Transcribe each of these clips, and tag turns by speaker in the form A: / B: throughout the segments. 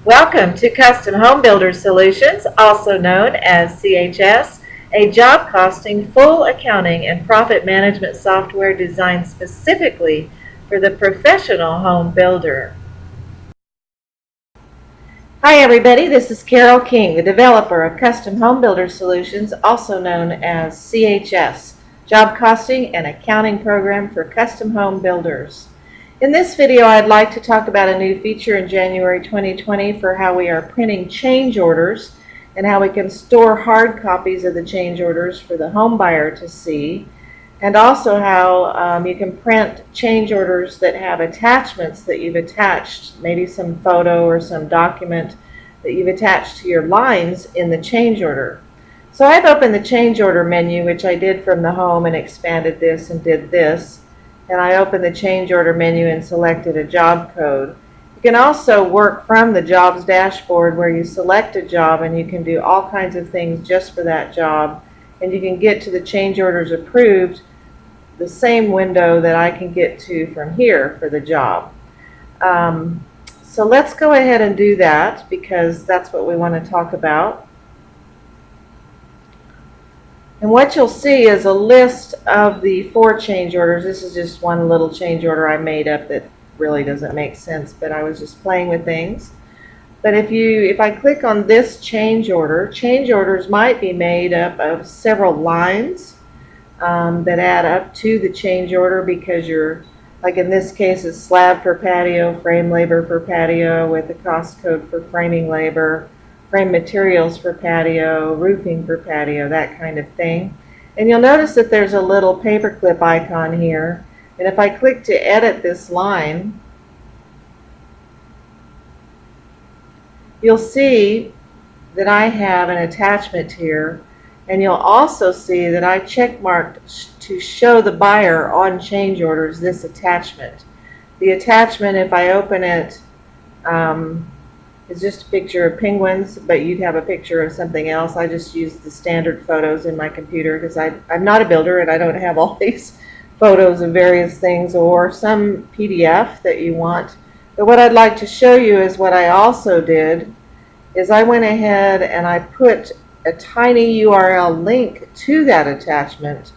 A: Welcome to Custom Homebuilders Solutions, also known as CHS, a job costing, full accounting, and profit management software designed specifically for the professional home builder. Hi everybody, this is Carol King, the developer of Custom Homebuilders Solutions, also known as CHS, job costing and accounting program for custom home builders. In this video, I'd like to talk about a new feature in January 2020 for how we are printing change orders and how we can store hard copies of the change orders for the home buyer to see, and also how you can print change orders that have attachments that you've attached, maybe some photo or some document that you've attached to your lines in the change order. So I've opened the change order menu, which I did from the home and expanded this and did this. And I opened the change order menu and selected a job code. You can also work from the jobs dashboard where you select a job and you can do all kinds of things just for that job. And you can get to the change orders approved the same window that I can get to from here for the job. So let's go ahead and do that because that's what we want to talk about. And what you'll see is a list of the 4 change orders. This is just one little change order I made up that really doesn't make sense, but I was just playing with things. But if I click on this change orders might be made up of several lines that add up to the change order, because you're, like in this case, it's slab for patio, frame labor for patio with a cost code for framing labor, frame materials for patio, roofing for patio, that kind of thing. And you'll notice that there's a little paperclip icon here. And if I click to edit this line, you'll see that I have an attachment here. And you'll also see that I checkmarked to show the buyer on change orders this attachment. The attachment, if I open it, it's just a picture of penguins, but you'd have a picture of something else. I just used the standard photos in my computer because I'm not a builder and I don't have all these photos of various things or some PDF that you want. But what I'd like to show you is what I also did is I went ahead and I put a tiny URL link to that attachment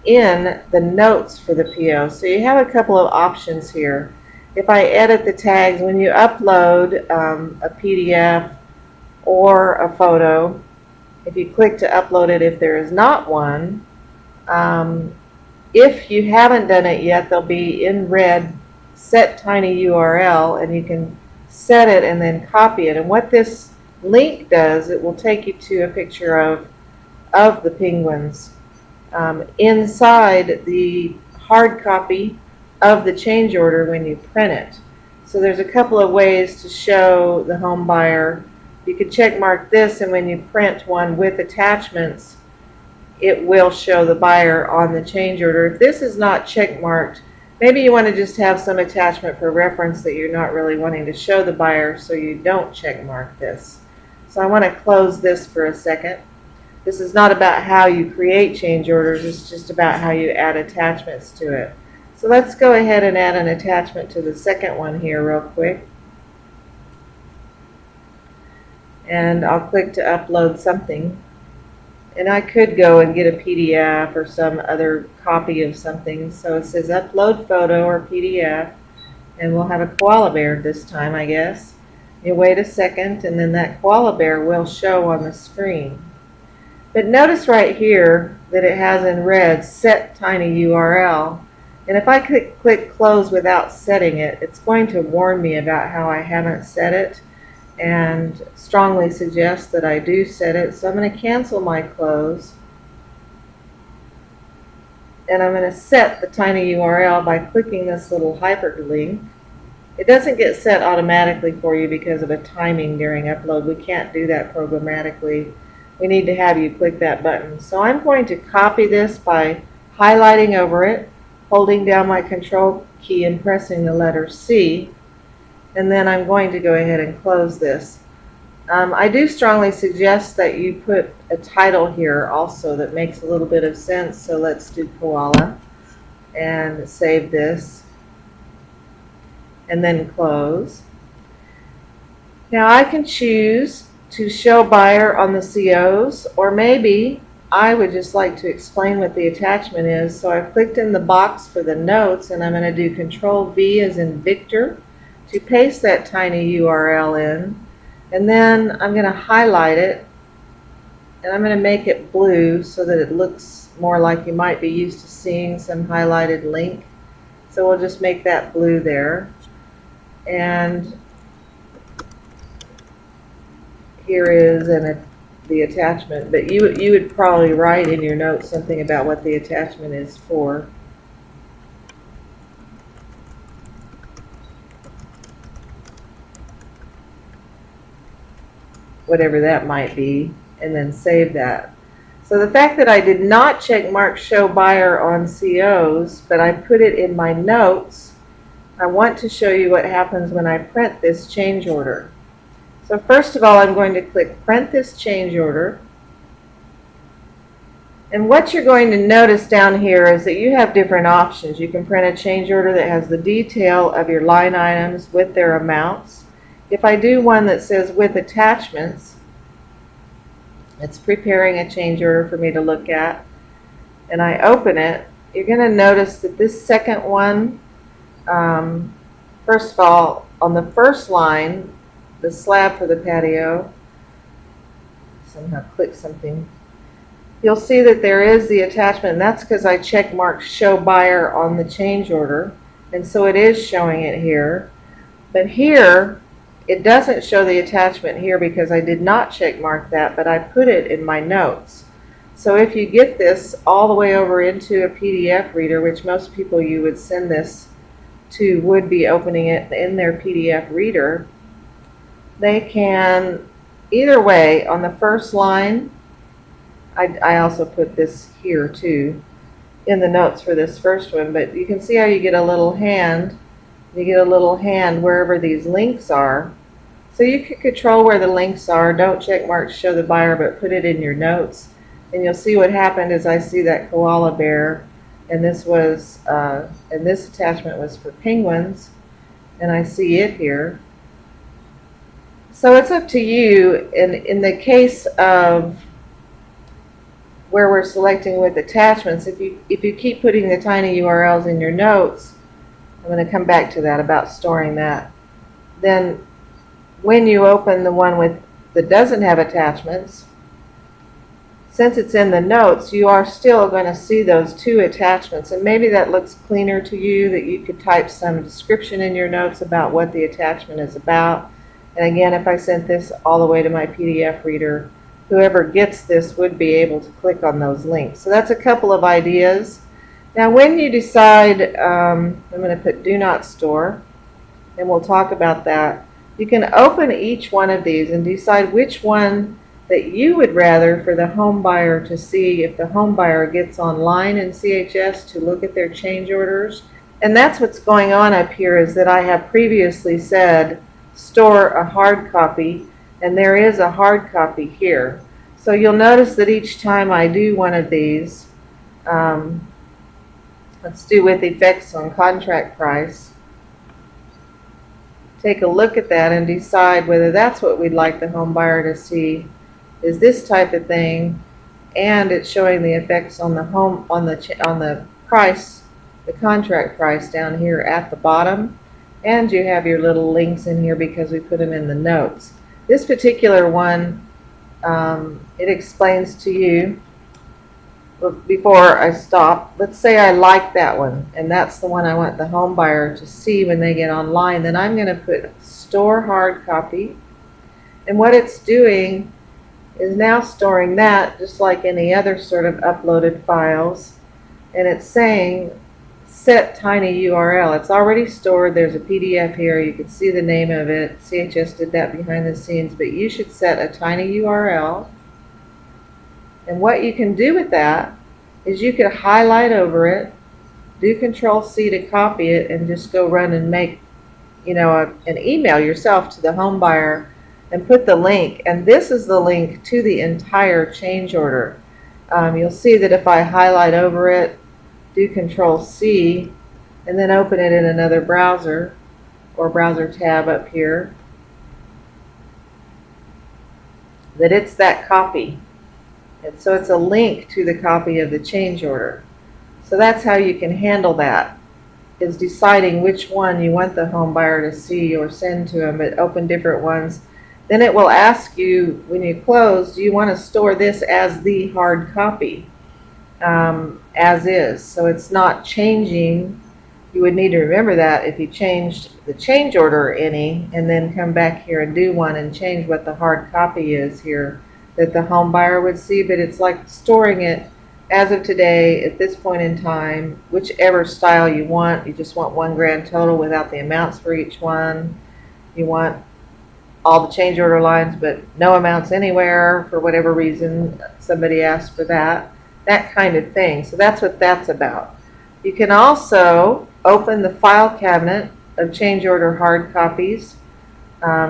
A: in the notes for the PO. So you have a couple of options here. If I edit the tags, when you upload a PDF or a photo, if you click to upload it, if there is not one, if you haven't done it yet, they'll be in red, set tiny URL, and you can set it and then copy it. And what this link does, it will take you to a picture of the penguins inside the hard copy of the change order when you print it. So there's a couple of ways to show the home buyer. You could check mark this, and when you print one with attachments, it will show the buyer on the change order. If this is not check marked, maybe you want to just have some attachment for reference that you're not really wanting to show the buyer, so you don't check mark this. So I want to close this for a second. This is not about how you create change orders, it's just about how you add attachments to it. So let's go ahead and add an attachment to the second one here real quick. And I'll click to upload something. And I could go and get a PDF or some other copy of something. So it says upload photo or PDF. And we'll have a koala bear this time, I guess. You wait a second and then that koala bear will show on the screen. But notice right here that it has in red set tiny URL. And if I click close without setting it, it's going to warn me about how I haven't set it and strongly suggest that I do set it. So I'm going to cancel my close. And I'm going to set the tiny URL by clicking this little hyperlink. It doesn't get set automatically for you because of a timing during upload. We can't do that programmatically. We need to have you click that button. So I'm going to copy this by highlighting over it, holding down my control key and pressing the letter C, and then I'm going to go ahead and close this. I do strongly suggest that you put a title here also that makes a little bit of sense. So let's do koala and save this and then close. Now I can choose to show buyer on the COs, or maybe I would just like to explain what the attachment is. So I've clicked in the box for the notes, and I'm going to do Control V as in Victor to paste that tiny URL in. And then I'm going to highlight it, and I'm going to make it blue so that it looks more like you might be used to seeing some highlighted link. So we'll just make that blue there. And here is the attachment, but you would probably write in your notes something about what the attachment is for. Whatever that might be, and then save that. So the fact that I did not check mark show buyer on COs, but I put it in my notes, I want to show you what happens when I print this change order. So first of all, I'm going to click print this change order. And what you're going to notice down here is that you have different options. You can print a change order that has the detail of your line items with their amounts. If I do one that says with attachments, it's preparing a change order for me to look at, and I open it, you're going to notice that this second one, first of all, on the first line, the slab for the patio, somehow click something, you'll see that there is the attachment, and that's because I check marked show buyer on the change order, and so it is showing it here. But here, it doesn't show the attachment here because I did not check mark that, but I put it in my notes. So if you get this all the way over into a PDF reader, which most people you would send this to would be opening it in their PDF reader, they can, either way, on the first line, I also put this here too in the notes for this first one, but you can see how you get a little hand. You get a little hand wherever these links are. So you can control where the links are. Don't check mark show the buyer, but put it in your notes. And you'll see what happened is I see that koala bear, and this was and this attachment was for penguins, and I see it here. So it's up to you. In the case of where we're selecting with attachments, if you keep putting the tiny URLs in your notes, I'm going to come back to that about storing that. Then when you open the one that doesn't have attachments, since it's in the notes, you are still going to see those two attachments, and maybe that looks cleaner to you, that you could type some description in your notes about what the attachment is about. And again, if I sent this all the way to my PDF reader, whoever gets this would be able to click on those links. So that's a couple of ideas. Now when you decide, I'm going to put do not store, and we'll talk about that. You can open each one of these and decide which one that you would rather for the home buyer to see if the home buyer gets online in CHS to look at their change orders. And that's what's going on up here, is that I have previously said store a hard copy, and there is a hard copy here. So you'll notice that each time I do one of these, let's do with effects on contract price, take a look at that and decide whether that's what we'd like the home buyer to see, is this type of thing, and it's showing the effects on the home, on the price, the contract price down here at the bottom, and you have your little links in here because we put them in the notes. This particular one, it explains to you, before I stop, let's say I like that one, and that's the one I want the home buyer to see when they get online, then I'm going to put store hard copy, and what it's doing is now storing that just like any other sort of uploaded files, and it's saying set tiny URL. It's already stored. There's a PDF here. You can see the name of it. CHS did that behind the scenes, but you should set a tiny URL. And what you can do with that is you could highlight over it, do Control C to copy it, and just go run and make, an email yourself to the home buyer and put the link. And this is the link to the entire change order. You'll see that if I highlight over it, do Control C, and then open it in another browser or browser tab up here, that it's that copy. And so it's a link to the copy of the change order. So that's how you can handle that, is deciding which one you want the home buyer to see or send to them, but open different ones. Then it will ask you when you close, do you want to store this as the hard copy, as is? So it's not changing. You would need to remember that if you changed the change order any and then come back here and do one and change what the hard copy is here, that the home buyer would see. But it's like storing it as of today at this point in time, whichever style you want. You just want one grand total without the amounts for each one. You want all the change order lines but no amounts anywhere for whatever reason somebody asked for that kind of thing. So that's what that's about. You can also open the file cabinet of change order hard copies,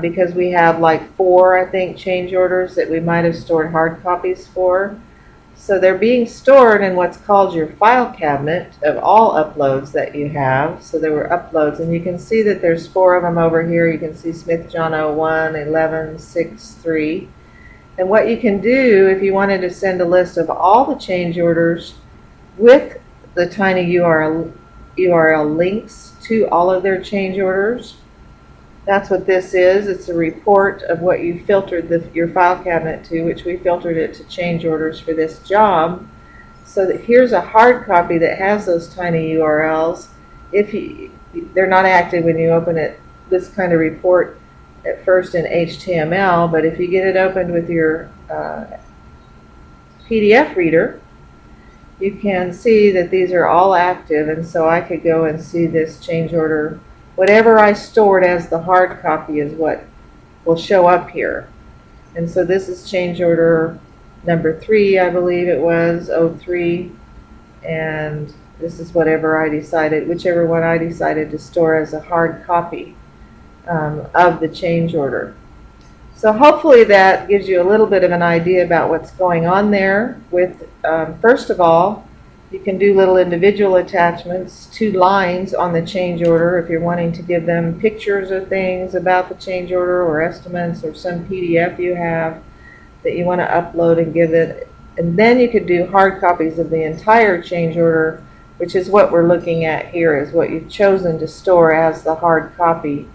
A: because we have like 4, I think, change orders that we might have stored hard copies for. So they're being stored in what's called your file cabinet of all uploads that you have. So there were uploads, and you can see that there's 4 of them over here. You can see Smith John 01, 11, 6, 3. And what you can do if you wanted to send a list of all the change orders with the tiny URL links to all of their change orders. That's what this is. It's a report of what you filtered your file cabinet to, which we filtered it to change orders for this job. So that here's a hard copy that has those tiny URLs. They're not active when you open it, this kind of report at first in HTML, but if you get it opened with your PDF reader, you can see that these are all active. And so I could go and see this change order. Whatever I stored as the hard copy is what will show up here. And so this is change order number 3, I believe it was, 03. And this is whatever I decided, whichever one I decided to store as a hard copy of the change order. So hopefully that gives you a little bit of an idea about what's going on there with, first of all, you can do little individual attachments to lines on the change order if you're wanting to give them pictures of things about the change order or estimates or some PDF you have that you want to upload and give it. And then you could do hard copies of the entire change order, which is what we're looking at here, is what you've chosen to store as the hard copy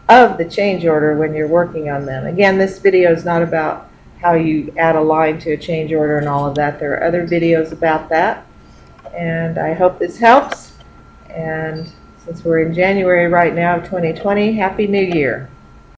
A: of the change order when you're working on them. Again, this video is not about how you add a line to a change order and all of that. There are other videos about that. And I hope this helps. And since we're in January right now of 2020, Happy New Year.